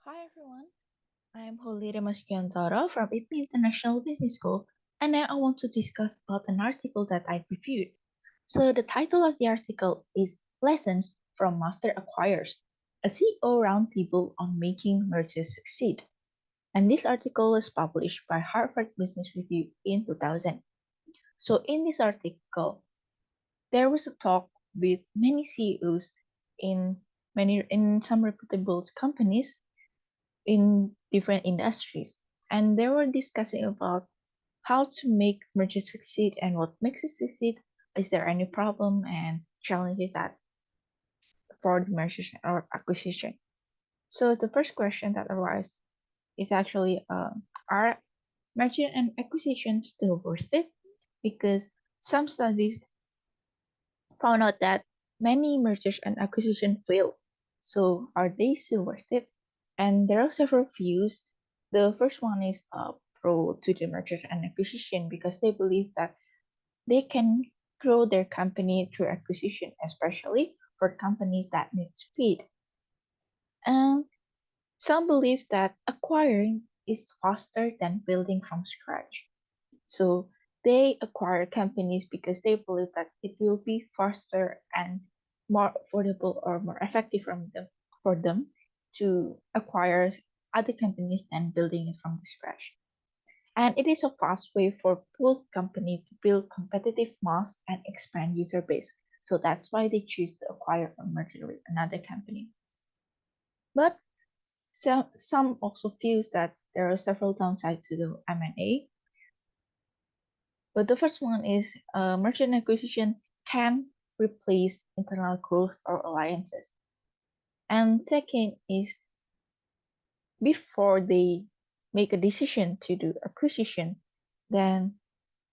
Hi everyone, I'm Holida Maskyantara from IP International Business School, and now I want to discuss about an article that I reviewed. So the title of the article is Lessons from Master Acquirers, a CEO roundtable on making mergers succeed. And this article was published by Harvard Business Review in 2000. So in this article, there was a talk with many CEOs in some reputable companies in different industries. And they were discussing about how to make mergers succeed and what makes it succeed. Is there any problem and challenges that for the mergers or acquisition? So the first question that arises is actually, are merger and acquisition still worth it? Because some studies found out that many mergers and acquisition fail. So are they still worth it? And there are several views. The first one is pro to the mergers and acquisition because they believe that they can grow their company through acquisition, especially for companies that need speed. And some believe that acquiring is faster than building from scratch. So they acquire companies because they believe that it will be faster and more affordable or more effective for them to acquire other companies than building it from scratch. And it is a fast way for both companies to build competitive mass and expand user base. So that's why they choose to acquire or merge with another company. But some also feels that there are several downsides to the M&A. But the first one is merchant acquisition can replace internal growth or alliances. And second is before they make a decision to do acquisition, then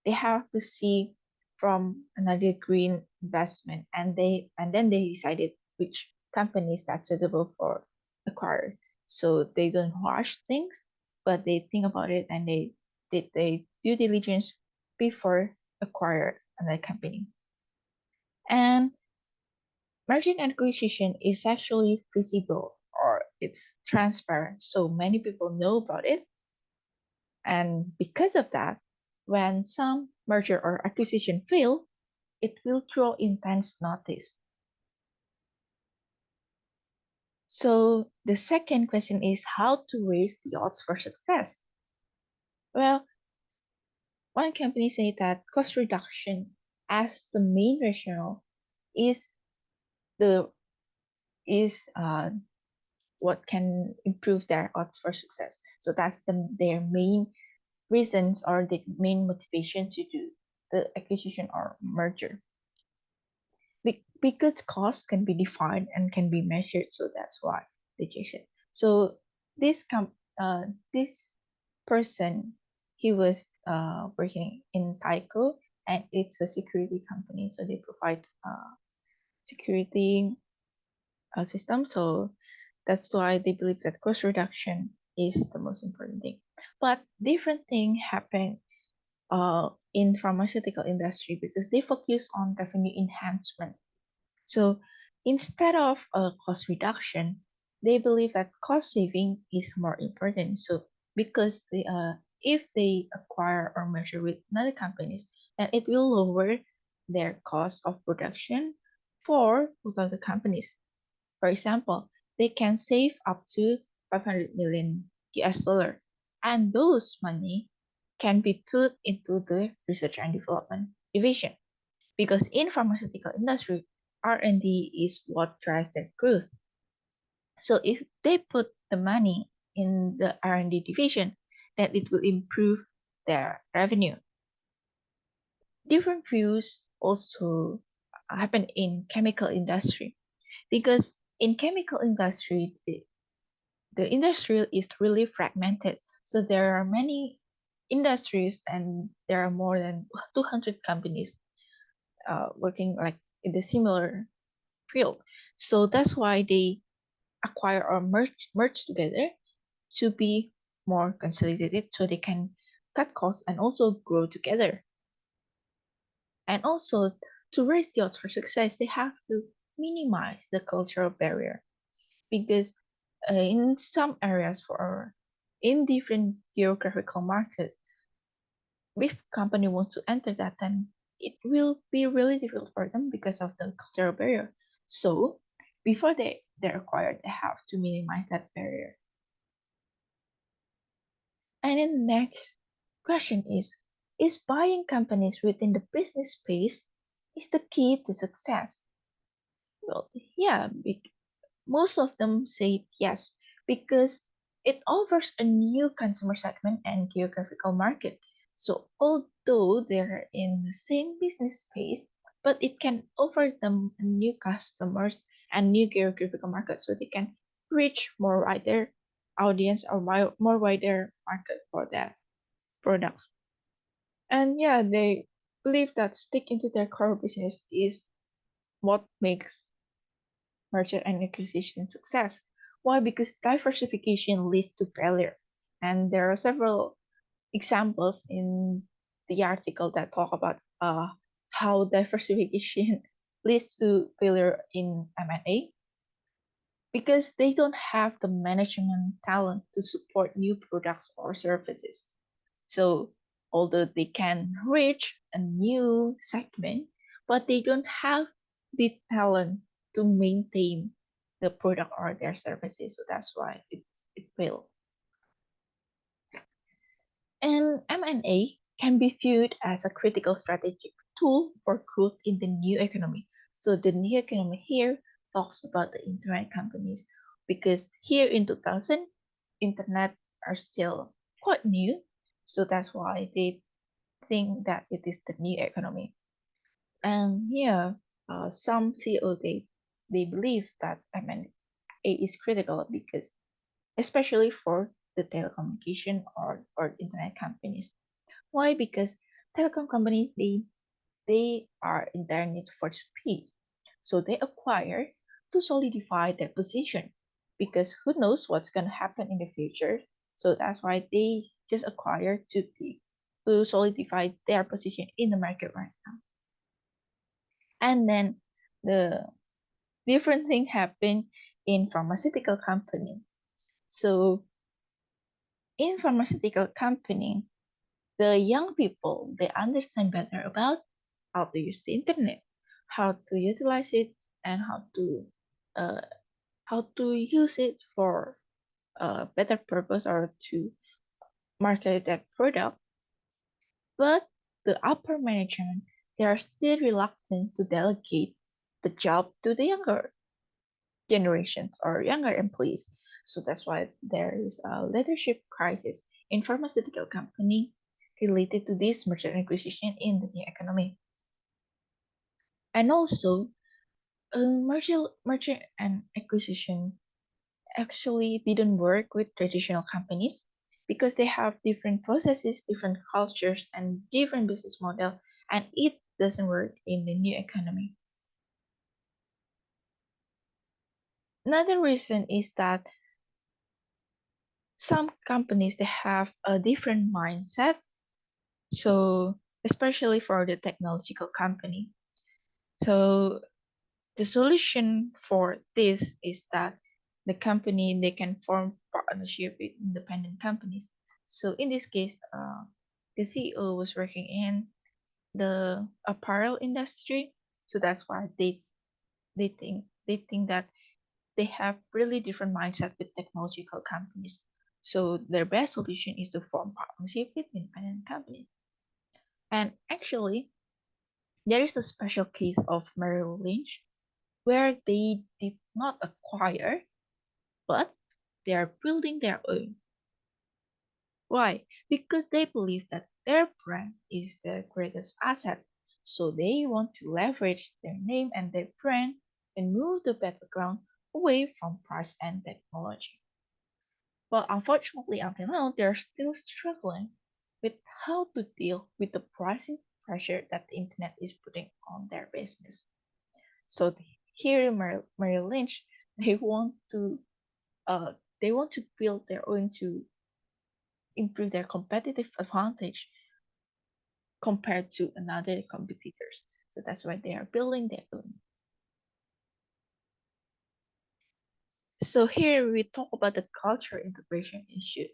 they have to see from another green investment and then they decided which companies that's suitable for acquire. So they don't rush things, but they think about it and they did their due diligence before acquire another company. And merger and acquisition is actually visible or it's transparent, so many people know about it. And because of that, when some merger or acquisition fail, it will draw intense notice. So the second question is how to raise the odds for success. Well, one company say that cost reduction as the main rationale is the is what can improve their odds for success. So that's their main reasons or the main motivation to do the acquisition or merger. Because costs can be defined and can be measured, so that's why they choose it. So this this person, he was working in Tyco, and it's a security company, so they provide security system. So that's why they believe that cost reduction is the most important thing. But different thing happen in pharmaceutical industry because they focus on revenue enhancement. So instead of a cost reduction, they believe that cost saving is more important. So because if they acquire or merge with another companies, then it will lower their cost of production for both of the companies. For example, they can save up to 500 million US dollar, and those money can be put into the research and development division because in pharmaceutical industry, R&D is what drives their growth. So if they put the money in the R&D division, then it will improve their revenue. Different views also happen in chemical industry because in chemical industry, the industry is really fragmented. So there are many industries and there are more than 200 companies working like in the similar field. So that's why they acquire or merge together to be more consolidated so they can cut costs and also grow together. And also to raise the odds for success, they have to minimize the cultural barrier because in some areas for in different geographical market, if company wants to enter that, then it will be really difficult for them because of the cultural barrier. So before they're acquired, they have to minimize that barrier. And then the next question is buying companies within the business space is the key to success? Well, yeah, most of them say yes because it offers a new consumer segment and geographical market. So although they're in the same business space, but it can offer them new customers and new geographical market so they can reach more wider audience or more wider market for their products. And yeah, they believe that sticking to their core business is what makes merger and acquisition success. Why? Because diversification leads to failure. And there are several examples in the article that talk about how diversification leads to failure in M&A because they don't have the management talent to support new products or services. So, although they can reach a new segment, but they don't have the talent to maintain the product or their services. So that's why it failed. And M&A can be viewed as a critical strategic tool for growth in the new economy. So the new economy here talks about the internet companies because here in 2000, internet are still quite new. So that's why they think that it is the new economy. And yeah, some CEO they believe that M&A is critical because especially for the telecommunication or internet companies. Why? Because telecom companies they are in their need for speed, so they acquire to solidify their position. Because who knows what's gonna happen in the future? So that's why they just acquire to solidify their position in the market right now. And then the different thing happened in pharmaceutical company. So in pharmaceutical company, the young people they understand better about how to use the internet, how to utilize it, and uh, how to use it for a better purpose or to market that product. But the upper management they are still reluctant to delegate the job to the younger generations or younger employees. So that's why there is a leadership crisis in pharmaceutical company related to this merger and acquisition in the new economy. And also, merger and acquisition actually didn't work with traditional companies because they have different processes, different cultures, and different business model, and it doesn't work in the new economy. Another reason is that some companies they have a different mindset. So especially for the technological company. So the solution for this is that the company they can form partnership with independent companies. So in this case, the CEO was working in the apparel industry. So that's why they think that they have really different mindset with technological companies. So their best solution is to form partnership with independent companies. And actually, there is a special case of Merrill Lynch where they did not acquire, but they are building their own. Why? Because they believe that their brand is their greatest asset. So they want to leverage their name and their brand and move the battleground away from price and technology. But unfortunately, until now, they're still struggling with how to deal with the pricing pressure that the internet is putting on their business. So here in Merrill Lynch, they want to uh, they want to build their own to improve their competitive advantage compared to another competitors. So that's why they are building their own. So here we talk about the culture integration issue.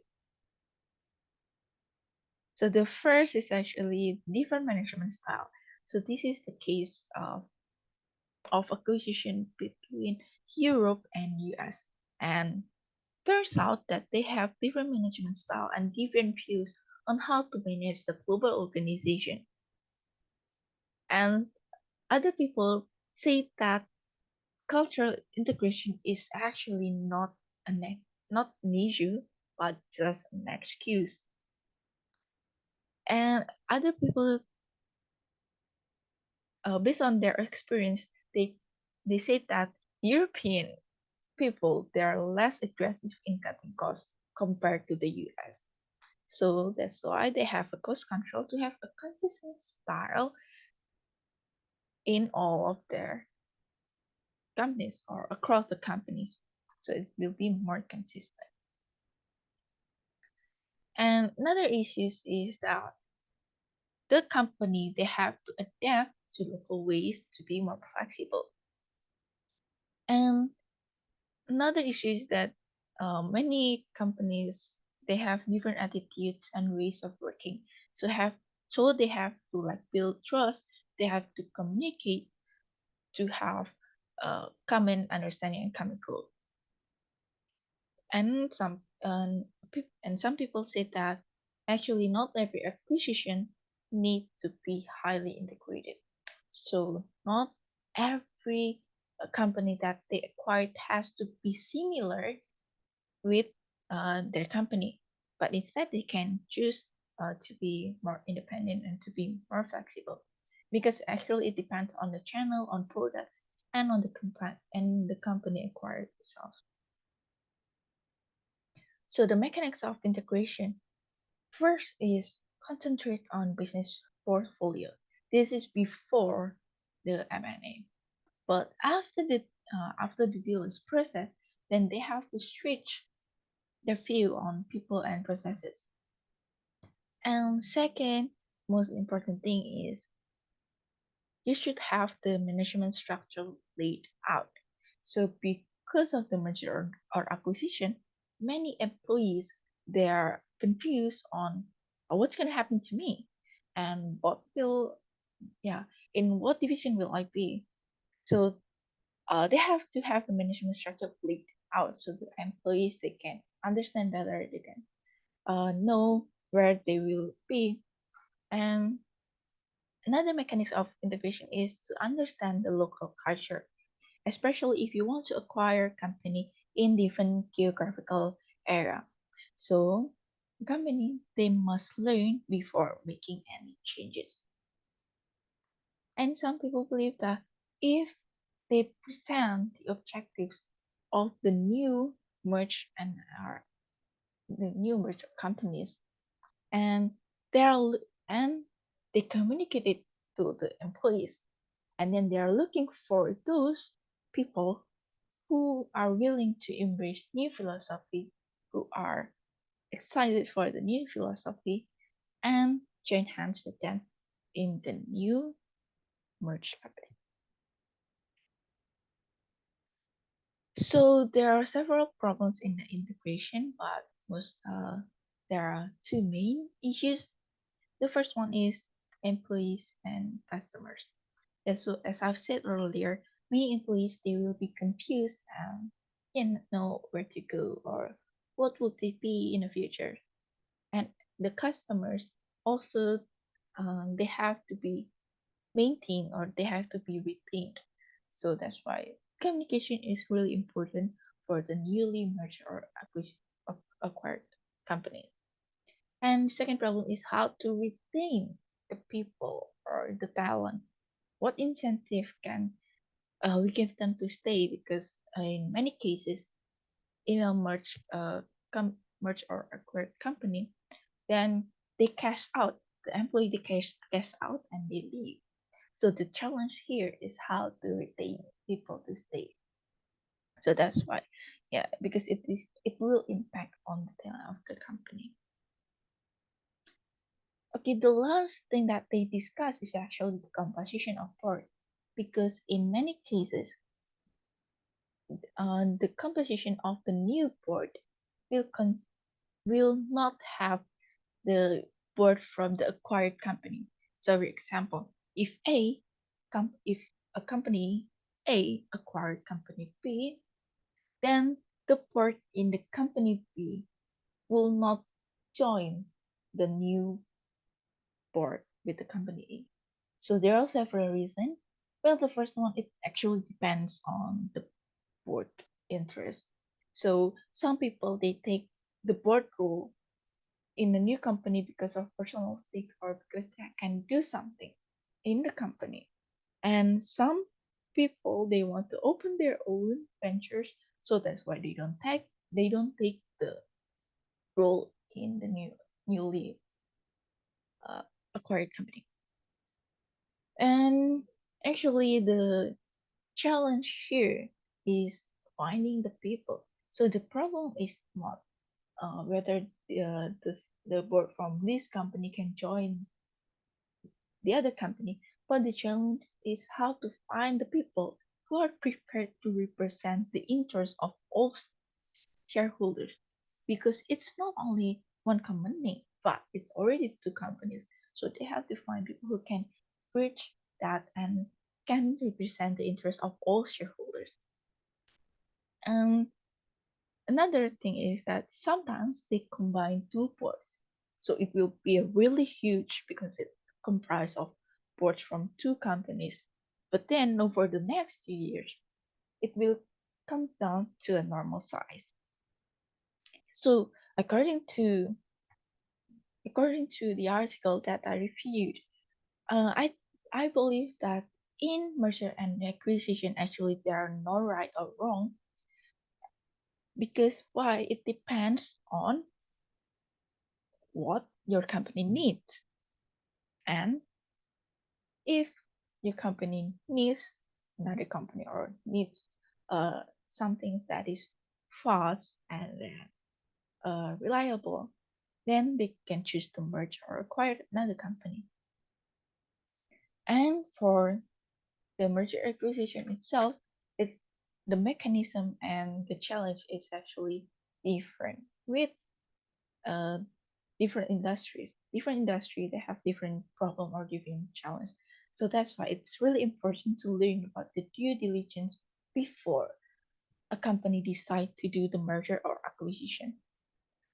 So the first is actually different management style. So this is the case of acquisition between Europe and US. And turns out that they have different management style and different views on how to manage the global organization. And other people say that cultural integration is actually not an issue, but just an excuse. And other people, based on their experience, they they say that European people they are less aggressive in cutting costs compared to the US. So that's why they have a cost control to have a consistent style in all of their companies or across the companies. So it will be more consistent. And another issue is that the company they have to adapt to local ways to be more flexible. And another issue is that many companies they have different attitudes and ways of working. So they have to like build trust. They have to communicate to have common understanding and common goal. And some people say that actually not every acquisition need to be highly integrated. So not every company that they acquired has to be similar with their company, but instead they can choose to be more independent and to be more flexible, because actually it depends on the channel, on products, and on the company acquired itself. So the mechanics of integration first is concentrate on business portfolio. This is before the M&A. But after the deal is processed, then they have to switch their view on people and processes. And second, most important thing is you should have the management structure laid out. So because of the merger or acquisition, many employees they are confused on what's going to happen to me and what will yeah in what division will I be. So they have to have the management structure laid out so the employees they can understand better, they can know where they will be. And another mechanism of integration is to understand the local culture, especially if you want to acquire a company in different geographical area. So company they must learn before making any changes. And some people believe that if they present the objectives of the new merged companies and they are and they communicate it to the employees, and then they are looking for those people who are willing to embrace new philosophy, who are excited for the new philosophy and join hands with them in the new merged company. So there are several problems in the integration, but there are two main issues. The first one is employees and customers. As I've said earlier, many employees they will be confused and can't know where to go or what will they be in the future. And the customers also they have to be maintained or they have to be retained. So that's why communication is really important for the newly merged or acquired company. And second problem is how to retain the people or the talent. What incentive can we give them to stay? Because in many cases, in a merge or acquired company, then they cash out. The employee they cash out and they leave. So the challenge here is how to retain people to stay. So that's why, yeah, because it will impact on the talent of the company. Okay, the last thing that they discuss is actually the composition of board, because in many cases the composition of the new board will will not have the board from the acquired company. So, for example, if a company A acquired company B, then the board in the company B will not join the new board with the company A. So there are several reasons. Well, the first one, it actually depends on the board interest. So some people, they take the board role in the new company because of personal stake or because they can do something in the company. And some people, they want to open their own ventures, so that's why they don't take the role in the newly uh, acquired company. And actually, the challenge here is finding the people. So the problem is not whether the board from this company can join the other company, but the challenge is how to find the people who are prepared to represent the interests of all shareholders. Because it's not only one company, but it's already two companies. So they have to find people who can bridge that and can represent the interests of all shareholders. And another thing is that sometimes they combine two boards. So it will be a really huge because it comprised of boards from two companies. But then over the next 2 years, it will come down to a normal size. So according to the article that I reviewed, uh, I I believe that in merger and acquisition actually there are no right or wrong because why it depends on what your company needs. And if your company needs another company or needs uh, something that is fast and reliable, then they can choose to merge or acquire another company. And for the merger acquisition itself, it the mechanism and the challenge is actually different with uh, different industries. Different industry they have different problem or different challenge. So that's why it's really important to learn about the due diligence before a company decide to do the merger or acquisition.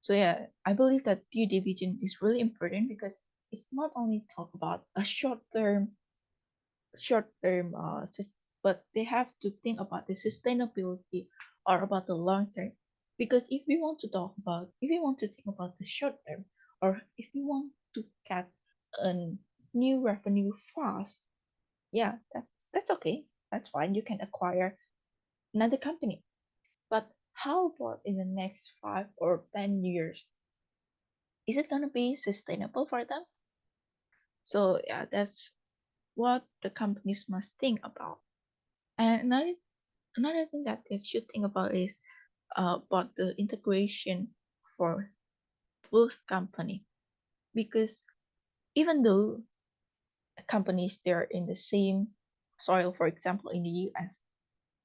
So yeah, I believe that due diligence is really important because it's not only talk about a short term but they have to think about the sustainability or about the long term, because if we want to think about the short term, or if we want to get a new revenue fast, yeah, that's okay, that's fine, you can acquire another company. But how about in the next 5 or 10 years, is it going to be sustainable for them? So yeah, that's what the companies must think about. And another thing that they should think about is about the integration for both company, because even though companies they're in the same soil, for example in the US,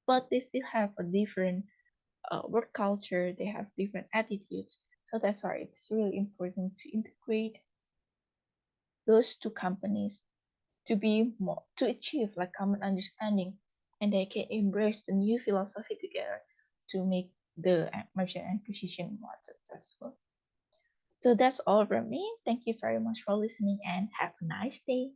but they still have a different work culture, they have different attitudes. So that's why it's really important to integrate those two companies to be more to achieve like common understanding, and they can embrace the new philosophy together to make the merger and acquisition more successful. So that's all from me. Thank you very much for listening and have a nice day.